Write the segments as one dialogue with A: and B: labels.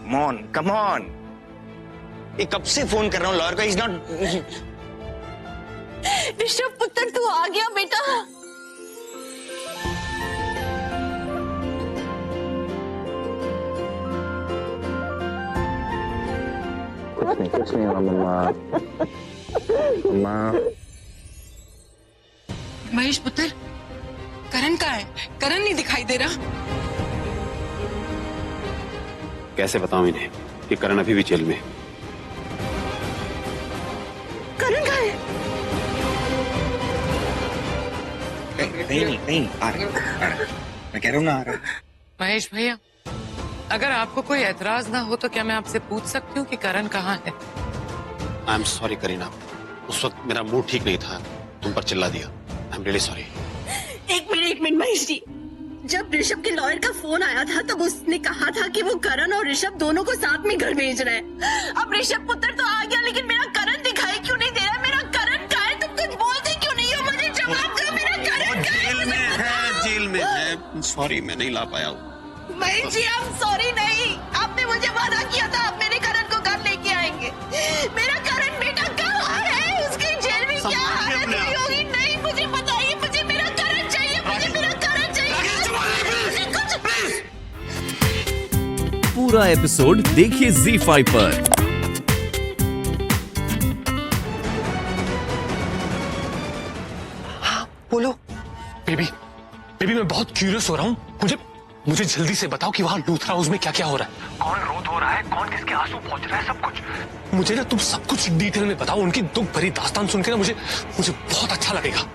A: मॉन come on, ये कब से फोन कर रहा हूँ लॉयर का, इज नॉट।
B: ऋषभ पुत्र तू आ गया बेटा।
A: कुछ नहीं मम्मा। मम्मा
C: महेश पुत्र, करण कहाँ है? करण नहीं दिखाई दे रहा।
D: कैसे बताऊं इन्हें कि करण अभी भी जेल में।
B: करण कहाँ है?
A: नहीं आ रहा, मैं कह रहा हूँ ना आ रहा।
E: महेश भैया, अगर आपको कोई एतराज ना हो तो क्या मैं आपसे पूछ सकती हूँ कि करण कहाँ है?
D: आई एम सॉरी करीना, उस वक्त मेरा मूड ठीक नहीं था, तुम पर चिल्ला दिया। I am really sorry.
B: एक मिनट महेश जी, जब ऋषभ के लॉयर का फोन आया था तब उसने कहा था कि वो करण और ऋषभ दोनों को साथ में घर भेज रहे हैं। अब ऋषभ पुत्र तो आ गया, लेकिन मेरा करण दिखाई क्यों नहीं दे रहा? मेरा करण कहाँ है? तुम कुछ बोलते क्यों नहीं हो? मुझे जवाब दो, मेरा करण कहाँ है?
D: जेल में है, जेल में है। सॉरी मैं नहीं ला पाया हूँ।
B: महेश जी आप सॉरी नहीं, आपने मुझे वादा किया था आप मेरे करण को घर लेके आएंगे। मेरा करण बेटा कहाँ है? उसके जेल में क्या हालत हुई होगी? नहीं मुझे बताइए, मुझे मेरा करण चाहिए, मुझे मेरा करण चाहिए।
F: पूरा एपिसोड देखिए ZEE5 पर।
B: बोलो।
G: बेबी मैं बहुत क्यूरियस हो रहा हूँ। मुझे जल्दी से बताओ कि वहाँ लूथरा हाउस में क्या क्या हो रहा है। कौन रोध हो रहा है, कौन किसके आंसू पहुंच रहा है, सब कुछ मुझे ना तुम सब कुछ डिटेल में बताओ। उनकी दुख भरी दास्तान सुन के ना मुझे बहुत अच्छा लगेगा।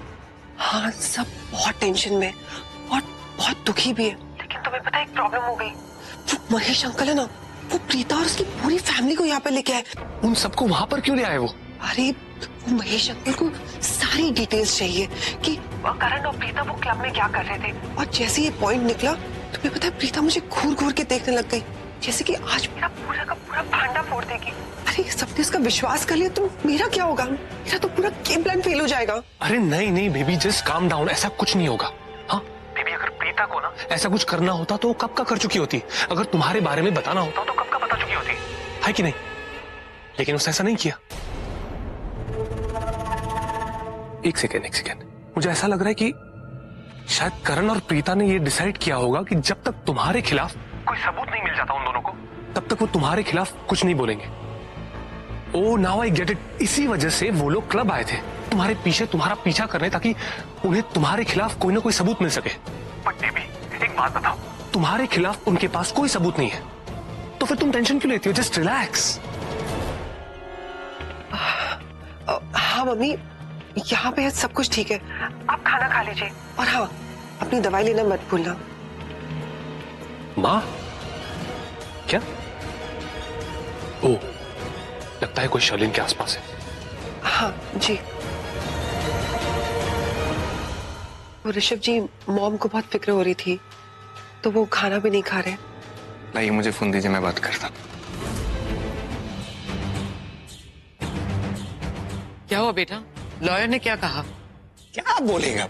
H: हाँ सब बहुत टेंशन में और बहुत दुखी भी है, लेकिन तुम्हें पता है एक प्रॉब्लम हो गई। वो महेश अंकल है ना, वो प्रीता और उसकी पूरी फैमिली को यहाँ पे लेके आए।
G: उन सबको वहाँ पर क्यों ले आए वो?
H: अरे वो महेश अंकल को सारी डिटेल्स चाहिए कि करण और प्रीता वो क्लब में क्या कर रहे थे। और जैसे ये पॉइंट निकला, तुम्हें पता है प्रीता मुझे घूर घूर के देखने लग गई, जैसे कि आज मेरा पूरा का पूरा भांडा फोड़ देगी। अरे सबने उसका विश्वास कर लिया, तो मेरा क्या होगा? मेरा तो पूरा गेम प्लान फेल हो जाएगा।
G: अरे नहीं बेबी, जस्ट काम डाउन, ऐसा कुछ नहीं होगा। हाँ बेबी, अगर प्रीता को ना ऐसा कुछ करना होता तो कब का कर चुकी होती। अगर तुम्हारे बारे में बताना होता तो कब का बता चुकी होती, है कि नहीं? लेकिन उसने ऐसा नहीं किया। एक सेकेंड, मुझे ऐसा लग रहा है कि शायद करण और प्रीता ने ये डिसाइड किया होगा कि जब तक तुम्हारे खिलाफ कोई सबूत नहीं मिल जाता उन दोनों को, तब तक वो तुम्हारे खिलाफ कुछ नहीं बोलेंगे। ओ नाउ आई गेट इट। इसी वजह से वो लोग क्लब आए थे, तुम्हारे पीछे तुम्हारा पीछा करने, ताकि उन्हें तुम्हारे खिलाफ कोई ना कोई सबूत मिल सके। बट बेबी एक बात बताओ, तुम्हारे खिलाफ उनके पास कोई सबूत नहीं है, तो फिर तुम टेंशन क्यों लेती हो? Just relax.
H: हाँ मम्मी, यहाँ पे सब कुछ ठीक है, आप खाना खा लीजिए। और हाँ, अपनी दवाई लेना मत भूलना।
G: माँ क्या? ओ लगता है कोई शर्लिन के आसपास है।
H: हाँ जी। वो ऋषभ जी, मॉम को बहुत फिक्र हो रही थी, तो वो खाना भी नहीं खा रहे।
A: लाइए मुझे फोन दीजिए, मैं बात करता।
E: क्या हुआ बेटा? लॉयर ने क्या कहा?
A: क्या बोलेगा?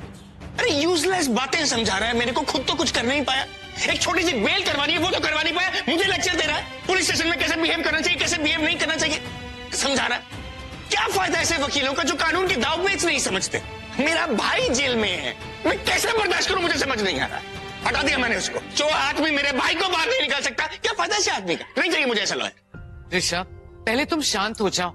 A: अरे यूजलेस बातें समझा रहा है मेरे को, खुद तो कुछ कर नहीं पाया। एक छोटी सी बेल करवानी है, वो तो करवा नहीं पाया, मुझे लेक्चर दे रहा है पुलिस स्टेशन में कैसे बिहेव करना चाहिए, कैसे बिहेव नहीं करना चाहिए समझा रहा है। क्या फायदा ऐसे वकीलों का जो कानून की दाव पेच नहीं समझते। मेरा भाई जेल में है, मैं कैसे बर्दाश्त करूं, मुझे समझ नहीं आ रहा। हटा दिया मैंने उसको। जो आदमी मेरे भाई को बाहर नहीं निकाल सकता, क्या फायदा इस आदमी का? नहीं चाहिए मुझे ऐसा लॉयर।
E: ऋषभ, पहले तुम शांत हो जाओ,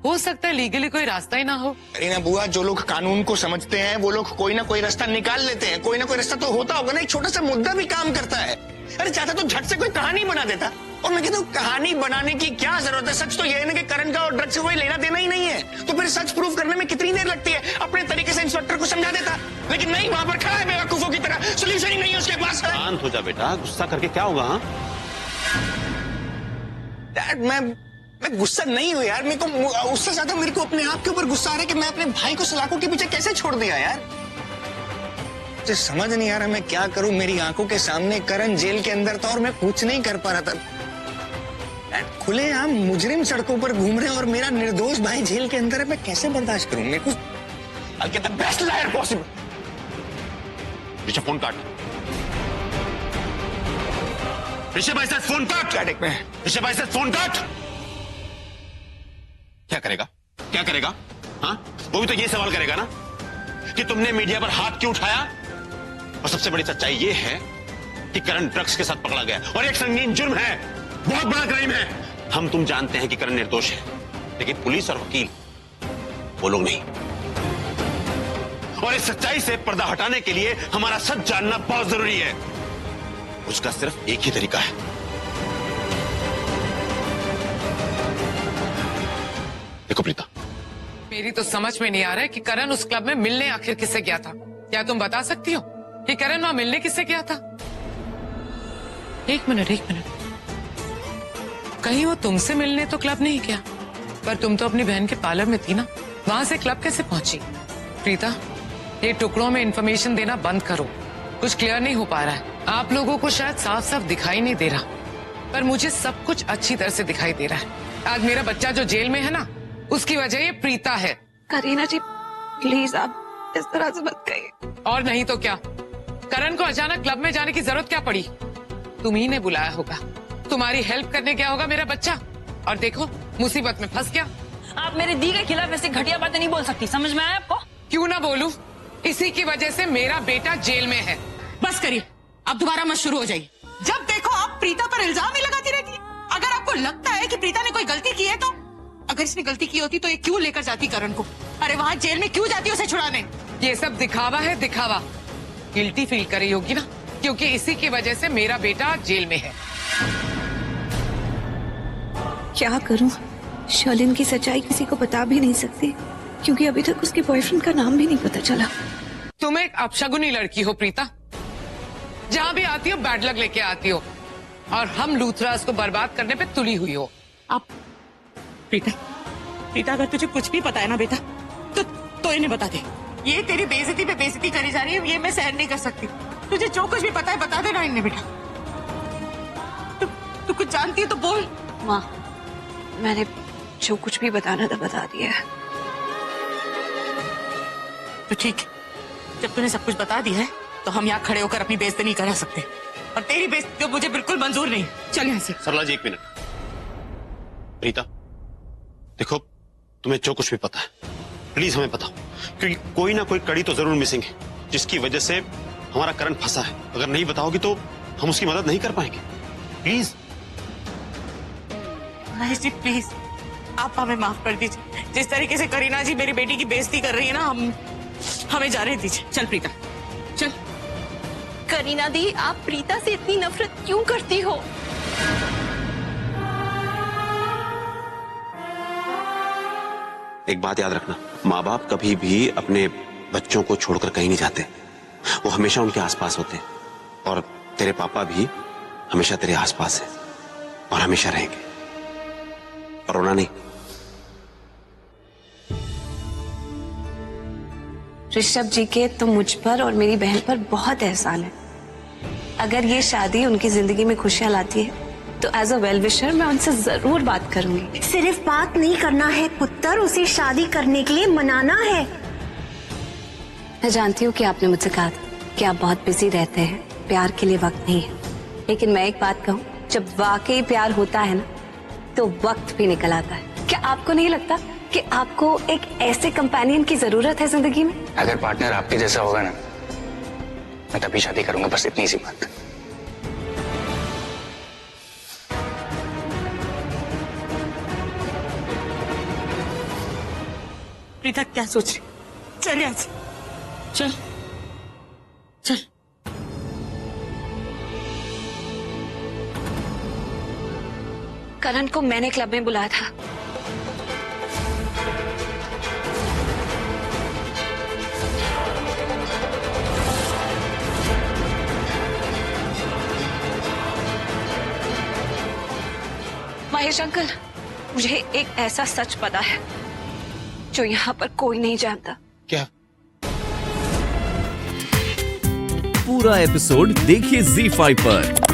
E: हो सकता है लीगली कोई रास्ता ही ना हो।
A: अरे ना बुआ, जो लोग कानून को समझते हैं वो लोग कोई ना कोई रास्ता निकाल लेते हैं, कोई ना कोई रास्ता तो होता होगा ना। एक छोटा सा मुद्दा भी काम करता है। अरे चाहता तो झट से कोई कहानी बना देता। और मैं कहता हूँ कहानी बनाने की क्या जरूरत है? सच तो यह है ना कि करण का और ड्रग्स से कोई लेना देना ही नहीं है, तो फिर सच प्रूफ करने में कितनी देर लगती है? अपने तरीके से इंस्पेक्टर को समझा देता, लेकिन नहीं, वहां पर खड़ा है बेवकूफों की तरह, सोल्यूशन ही नहीं है उसके पास।
D: शांत हो जा बेटा, गुस्सा करके क्या होगा? हाँ
A: डैड, मैं गुस्सा नहीं हूँ यार। मेरे को उससे ज्यादा मेरे को अपने आप के ऊपर गुस्सा आ रहा है कि मैं अपने भाई को सलाखों के पीछे कैसे छोड़ दिया यार। मुझे समझ नहीं आ रहा मैं क्या करूं। मेरी आंखों के सामने करण जेल के अंदर था और मैं कुछ नहीं कर पा रहा था। खुलेआम मुजरिम सड़कों पर घूम रहे हैं और मेरा निर्दोष भाई जेल के अंदर है। मैं कैसे बर्दाश्त करूं? मेरे को I'll get the best lawyer possible।
D: Rishabh phone काट। ऋषभ भाई साहब फोन कट।
A: क्या देख में
D: ऋषभ भाई साहब फोन कट। क्या करेगा, क्या करेगा? हाँ, वो भी तो ये सवाल करेगा ना कि तुमने मीडिया पर हाथ क्यों उठाया। और सबसे बड़ी सच्चाई ये है कि करण ड्रग्स के साथ पकड़ा गया और एक संगीन जुर्म है, बहुत बड़ा क्राइम है। हम तुम जानते हैं कि करण निर्दोष है, लेकिन पुलिस और वकील वो लोग नहीं। और इस सच्चाई से पर्दा हटाने के लिए हमारा सच जानना बहुत जरूरी है। उसका सिर्फ एक ही तरीका है। देखो प्रीता,
E: मेरी तो समझ में नहीं आ रहा है कि करण उस क्लब में मिलने आखिर किससे गया था। क्या तुम बता सकती हो कि करण वहां मिलने किससे गया था? एक मिनट, कहीं वो तुमसे मिलने तो क्लब नहीं गया, पर तुम तो अपनी बहन के पार्लर में थी ना, वहां से क्लब कैसे पहुंची? प्रीता, ये टुकड़ों में इंफॉर्मेशन देना बंद करो। कुछ क्लियर नहीं हो पा रहा है। आप लोगों को शायद साफ साफ दिखाई नहीं दे रहा, पर मुझे सब कुछ अच्छी तरह से दिखाई दे रहा है। आज मेरा बच्चा जो जेल में है ना, उसकी वजह ये प्रीता है।
B: करीना जी प्लीज आप इस तरह से मत कहिए।
E: और नहीं तो क्या, करण को अचानक क्लब में जाने की जरूरत क्या पड़ी? तुम ही ने बुलाया होगा, तुम्हारी हेल्प करने गया होगा मेरा बच्चा, और देखो मुसीबत में फंस गया।
I: आप मेरे दी के खिलाफ ऐसी घटिया बातें नहीं बोल सकती, समझ में आया आपको?
E: क्यों ना बोलूं, इसी की वजह से मेरा बेटा जेल में है।
C: बस करिए, अब दोबारा मत शुरू हो जाइए। जब देखो आप प्रीता पर इल्जाम ही लगाती रहती है। अगर आपको लगता है कि प्रीता ने कोई गलती की है, तो अगर इसने गलती की होती तो ये क्यों लेकर जाती करण को? अरे वहाँ जेल में क्यों जाती उसे छुड़ाने?
E: ये सब दिखावा है, दिखावा। गिल्टी फील कर रही होगी ना, क्योंकि इसी की वजह से मेरा बेटा जेल में है।
B: क्या करूं? शर्लिन की सच्चाई किसी को बता भी नहीं सकती, क्योंकि अभी तक उसके बॉयफ्रेंड का नाम भी नहीं पता चला।
E: तुम एक अपशगुनी लड़की हो प्रीता, जहाँ भी आती हो बैड लक लेके आती हो, और हम लूथरास को बर्बाद करने पे तुली हुई हो।
C: आप प्रीता अगर तुझे कुछ भी पता है ना बेटा, तो इन्हें बता दे। ये तेरी बेइज्जती पे बेइज्जती करी जा रही है, ये मैं सहन नहीं कर सकती। तुझे जो कुछ भी पता है बता देना इन्हें बेटा। तू कुछ जानती है तो बोल।
B: माँ, मैंने जो कुछ भी बताना था बता दिया है।
C: तो ठीक है, जब तूने सब कुछ बता दिया है तो हम यहाँ खड़े होकर अपनी बेइज्जती नहीं करा सकते, और तेरी बेइज्जती तो मुझे बिल्कुल मंजूर नहीं। चल यहाँ से।
D: सरला जी एक मिनट। प्रीता देखो, तुम्हें जो कुछ भी पता है प्लीज हमें बताओ, क्योंकि कोई ना कोई कड़ी तो जरूर मिसिंग है जिसकी वजह से हमारा करण फंसा है। अगर नहीं बताओगी तो हम उसकी मदद नहीं कर पाएंगे। प्लीज
C: महेश जी प्लीज, आप हमें माफ कर दीजिए। जिस तरीके से करीना जी मेरी बेटी की बेइज्जती कर रही है ना, हमें जाने दीजिए। चल प्रीता चल।
B: करीना दी, आप प्रीता से इतनी नफरत क्यों करती हो?
D: एक बात याद रखना, माँ बाप कभी भी अपने बच्चों को छोड़कर कहीं नहीं जाते, वो हमेशा उनके आसपास होते हैं। और तेरे पापा भी हमेशा तेरे आसपास हैं और हमेशा रहेंगे। और रोना नहीं।
B: ऋषभ जी के तो मुझ पर और मेरी बहन पर बहुत एहसान है। अगर ये शादी उनकी जिंदगी में खुशियां लाती है तो एज अ वेल विशर मैं उनसे जरूर बात करूंगी।
J: सिर्फ बात नहीं करना है पुत्र, उसे शादी करने के लिए मनाना है।
B: मैं जानती हूँ कि आपने मुझसे कहा था कि आप बहुत बिजी रहते हैं, प्यार के लिए वक्त नहीं है, लेकिन मैं एक बात कहूँ, जब वाकई प्यार होता है ना तो वक्त भी निकल आता है। क्या आपको नहीं लगता कि आपको एक ऐसे कंपेनियन की जरूरत है जिंदगी में?
K: अगर पार्टनर आपके जैसा होगा ना, मैं तभी शादी करूंगा, बस इतनी सी बात।
C: प्रीता क्या सोच रही? चल यहाँ से, चल चल।
B: करण को मैंने क्लब में बुलाया था। महेश अंकल, मुझे एक ऐसा सच पता है जो यहाँ पर कोई नहीं जानता।
D: क्या?
F: पूरा एपिसोड देखिए ZEE5 पर।